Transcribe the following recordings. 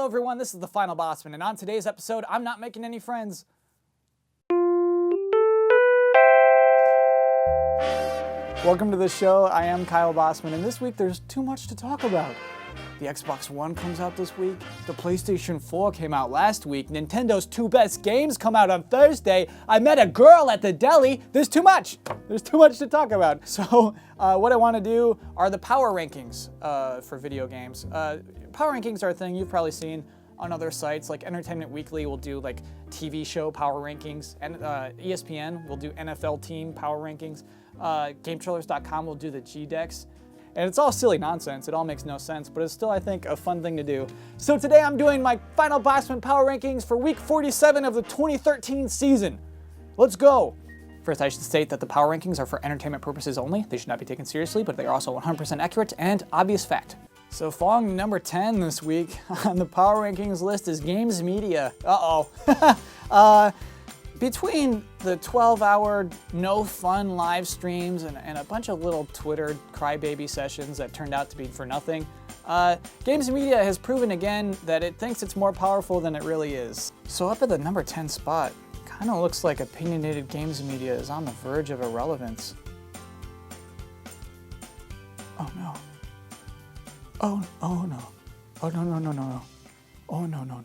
Hello everyone, this is the Final Bosman, and on today's episode, I'm not making any friends. Welcome to the show, I am Kyle Bosman, and this week there's too much to talk about. The Xbox One comes out this week, the PlayStation 4 came out last week, Nintendo's 2 best games come out on Thursday, I met a girl at the deli, there's too much to talk about. So what I want to do are the power rankings for video games. Power rankings are a thing you've probably seen on other sites, like Entertainment Weekly will do like TV show power rankings, and ESPN will do NFL team power rankings, GameTrailers.com will do the G-Decks. And it's all silly nonsense, it all makes no sense, but it's still, I think, a fun thing to do. So today I'm doing my Final Bosman Power Rankings for week 47 of the 2013 season. Let's go! First, I should state that the Power Rankings are for entertainment purposes only. They should not be taken seriously, but they are also 100% accurate and obvious fact. So falling number 10 this week on the Power Rankings list is Games Media. Between the 12-hour no-fun live streams and a bunch of little Twitter crybaby sessions that turned out to be for nothing, Games Media has proven again that it thinks it's more powerful than it really is. So up at the number 10 spot, kind of looks like opinionated Games Media is on the verge of irrelevance. Oh no. Oh no. Oh no. Oh no.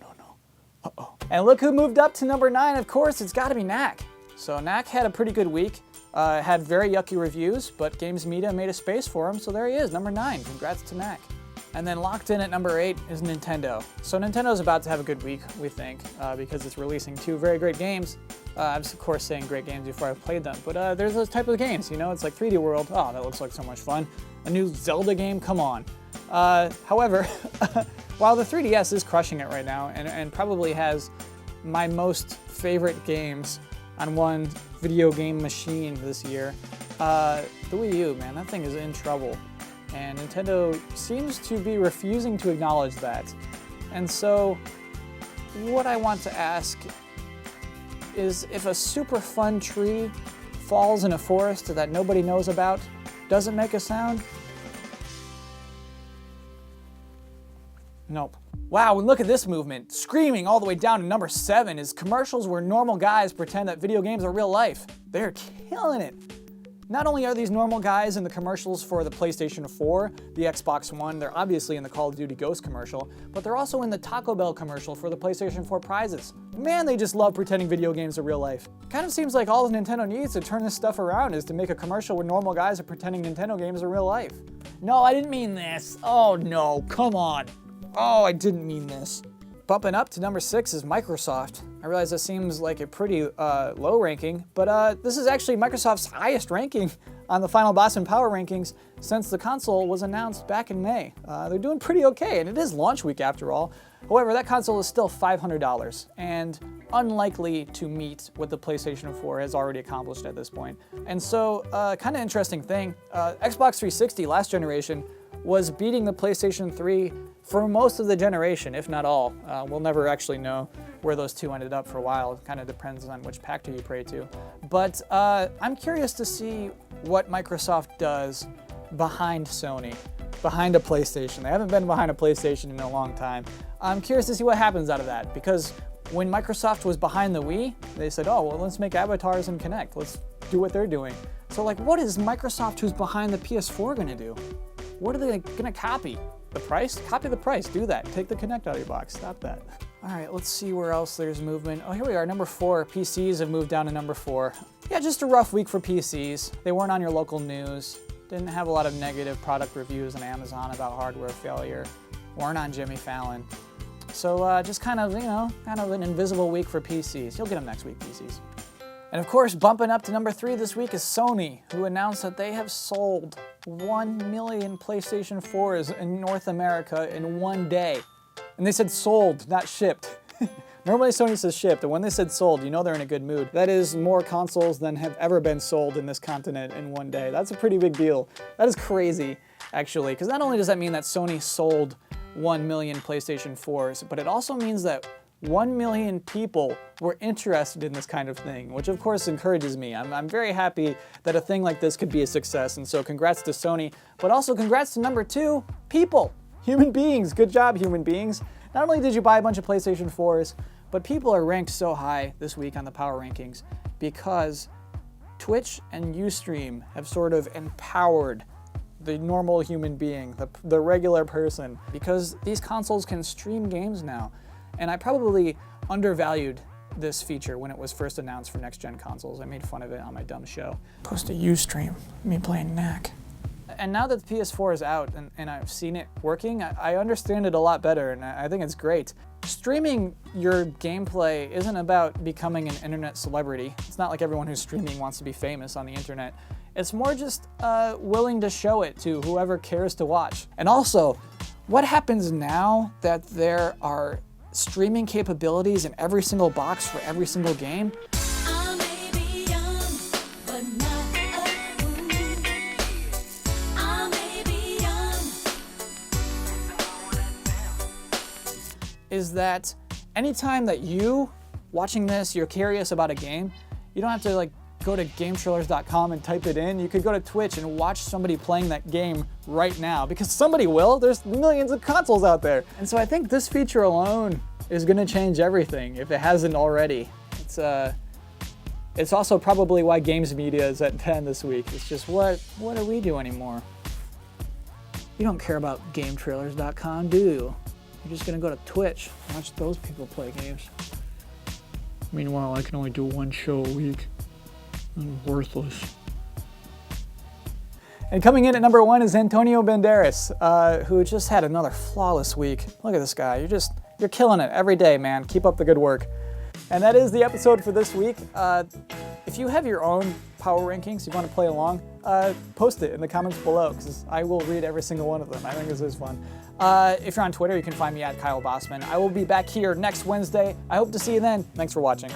Uh-oh. And look who moved up to number 9, of course, it's gotta be Knack. So Knack had a pretty good week, had very yucky reviews, but Games Media made a space for him, so there he is, number 9. Congrats to Knack. And then locked in at number 8 is Nintendo. So Nintendo's about to have a good week, we think, because it's releasing 2 very great games. I'm of course saying great games before I've played them, but there's those type of games, you know, it's like 3D World, oh, that looks like so much fun. A new Zelda game, come on. However, while the 3DS is crushing it right now and probably has my most favorite games on one video game machine this year, the Wii U, man, that thing is in trouble. And Nintendo seems to be refusing to acknowledge that. And so, what I want to ask is if a super fun tree falls in a forest that nobody knows about, does it make a sound? Nope. Wow, and look at this movement. Screaming all the way down to number 7 is commercials where normal guys pretend that video games are real life. They're killing it. Not only are these normal guys in the commercials for the PlayStation 4, the Xbox One, they're obviously in the Call of Duty Ghost commercial, but they're also in the Taco Bell commercial for the PlayStation 4 prizes. Man, they just love pretending video games are real life. Kind of seems like all Nintendo needs to turn this stuff around is to make a commercial where normal guys are pretending Nintendo games are real life. No, I didn't mean this. Oh no, come on. Oh, I didn't mean this. Bumping up to number 6 is Microsoft. I realize that seems like a pretty low ranking, but this is actually Microsoft's highest ranking on the Final Bosman Power Rankings since the console was announced back in May. They're doing pretty okay, and it is launch week after all. However, that console is still $500 and unlikely to meet what the PlayStation 4 has already accomplished at this point. And so, kind of interesting thing, Xbox 360 last generation was beating the PlayStation 3 for most of the generation, if not all. We'll never actually know where those two ended up for a while. It kind of depends on which Pacto you pray to. But I'm curious to see what Microsoft does behind Sony, behind a PlayStation. They haven't been behind a PlayStation in a long time. I'm curious to see what happens out of that, because when Microsoft was behind the Wii, they said, oh, well, let's make avatars and Kinect. Let's do what they're doing. So like, what is Microsoft, who's behind the PS4, gonna do? What are they gonna copy? The price? Copy the price, do that. Take the Kinect out of your box, stop that. All right, let's see where else there's movement. Oh, here we are, number 4. PCs have moved down to number 4. Yeah, just a rough week for PCs. They weren't on your local news. Didn't have a lot of negative product reviews on Amazon about hardware failure. Weren't on Jimmy Fallon. So just kind of, you know, kind of an invisible week for PCs. You'll get them next week, PCs. And of course, bumping up to number 3 this week is Sony, who announced that they have sold 1 million PlayStation 4s in North America in one day. And they said sold, not shipped. Normally Sony says shipped, and when they said sold, you know they're in a good mood. That is more consoles than have ever been sold in this continent in one day. That's a pretty big deal. That is crazy, actually, because not only does that mean that Sony sold 1 million PlayStation 4s, but it also means that 1 million people were interested in this kind of thing, which of course encourages me. I'm very happy that a thing like this could be a success, and so congrats to Sony, but also congrats to number 2, people. Human beings, good job human beings. Not only did you buy a bunch of PlayStation 4s, but people are ranked so high this week on the power rankings because Twitch and Ustream have sort of empowered the normal human being, the regular person, because these consoles can stream games now. And I probably undervalued this feature when it was first announced for next-gen consoles. I made fun of it on my dumb show. Post a Ustream, me playing Knack. And now that the PS4 is out and I've seen it working, I understand it a lot better, and I think it's great. Streaming your gameplay isn't about becoming an internet celebrity. It's not like everyone who's streaming wants to be famous on the internet. It's more just willing to show it to whoever cares to watch. And also, what happens now that there are streaming capabilities in every single box for every single game? Is that anytime that you, watching this, you're curious about a game, you don't have to like go to GameTrailers.com and type it in. You could go to Twitch and watch somebody playing that game right now, because somebody will. There's millions of consoles out there. And so I think this feature alone is gonna change everything if it hasn't already. It's also probably why games media is at 10 this week. It's just, what do we do anymore? You don't care about GameTrailers.com, do you? You're just gonna go to Twitch and watch those people play games. Meanwhile, I can only do one show a week. I'm worthless. And coming in at number 1 is Antonio Banderas, who just had another flawless week. Look at this guy. You're killing it every day, man. Keep up the good work. And that is the episode for this week. If you have your own power rankings, you want to play along, post it in the comments below, because I will read every single one of them. I think this is fun. If you're on Twitter, you can find me at Kyle Bosman. I will be back here next Wednesday. I hope to see you then. Thanks for watching.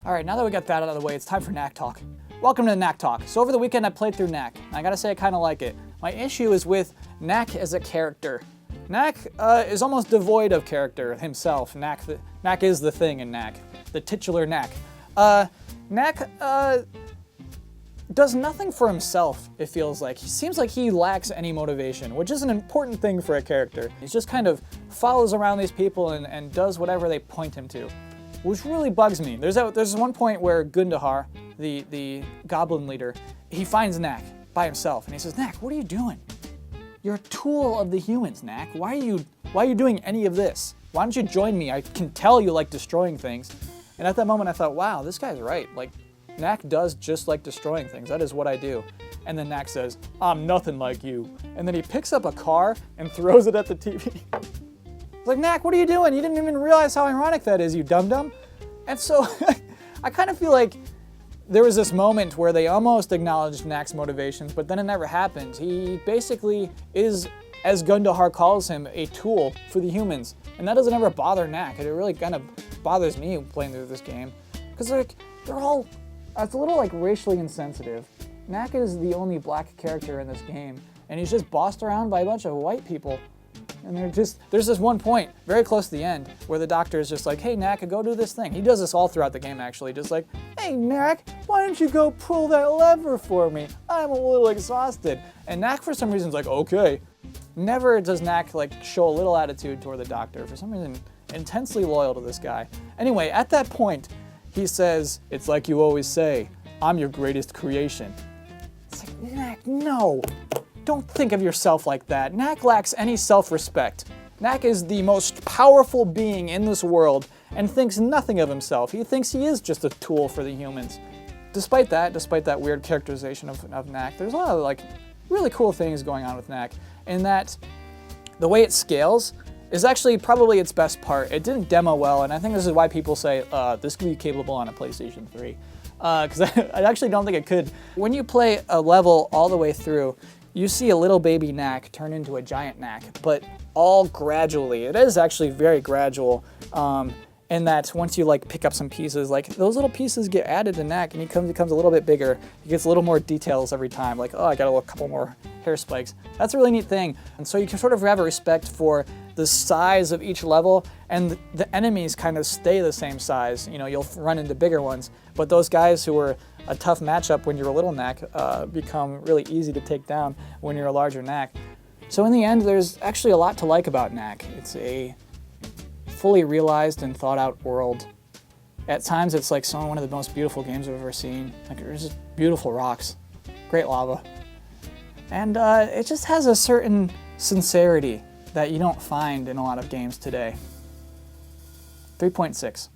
All right, now that we got that out of the way, it's time for Knack Talk. Welcome to Knack Talk. So over the weekend, I played through Knack. And I gotta say, I kinda like it. My issue is with Knack as a character. Knack is almost devoid of character himself. Knack is the thing in Knack, the titular Knack. Knack does nothing for himself, it feels like. He seems like he lacks any motivation, which is an important thing for a character. He just kind of follows around these people and does whatever they point him to, which really bugs me. There's one point where Gundahar, the goblin leader, he finds Knack by himself, and he says, "Knack, what are you doing? You're a tool of the humans, Knack. Why are you doing any of this? Why don't you join me? I can tell you like destroying things." And at that moment I thought, wow, this guy's right. Like, Knack does just like destroying things. That is what I do. And then Knack says, "I'm nothing like you." And then he picks up a car and throws it at the TV. It's like, Knack, what are you doing? You didn't even realize how ironic that is, you dum-dum. And so I kind of feel like there was this moment where they almost acknowledged Knack's motivations, but then it never happened. He basically is, as Gundahar calls him, a tool for the humans. And that doesn't ever bother Knack. It really kind of bothers me playing through this game. Because like, it's a little like racially insensitive. Knack is the only black character in this game, and he's just bossed around by a bunch of white people. And there's this one point, very close to the end, where the doctor is just like, "Hey, Knack, go do this thing." He does this all throughout the game, actually. Just like, "Hey, Knack, why don't you go pull that lever for me? I'm a little exhausted." And Knack, for some reason, is like, "Okay." Never does Knack like show a little attitude toward the doctor. For some reason, intensely loyal to this guy. Anyway, at that point, he says, "It's like you always say, I'm your greatest creation." It's like, Knack, no. Don't think of yourself like that. Knack lacks any self-respect. Knack is the most powerful being in this world and thinks nothing of himself. He thinks he is just a tool for the humans. Despite that weird characterization of Knack, there's a lot of like really cool things going on with Knack, in that the way it scales is actually probably its best part. It didn't demo well, and I think this is why people say this could be capable on a PlayStation 3. Because I actually don't think it could. When you play a level all the way through, you see a little baby Knack turn into a giant Knack, but all gradually. It is actually very gradual, in that once you like pick up some pieces, like those little pieces get added to Knack, and he becomes a little bit bigger. He gets a little more details every time, like, oh, I got a couple more hair spikes. That's a really neat thing. And so you can sort of have a respect for the size of each level, and the enemies kind of stay the same size. You know, you'll run into bigger ones, but those guys who were a tough matchup when you're a little Knack become really easy to take down when you're a larger Knack. So in the end, there's actually a lot to like about Knack. It's a fully realized and thought out world. At times it's like one of the most beautiful games I've ever seen. Like, there's just beautiful rocks, great lava. And it just has a certain sincerity that you don't find in a lot of games today. 3.6.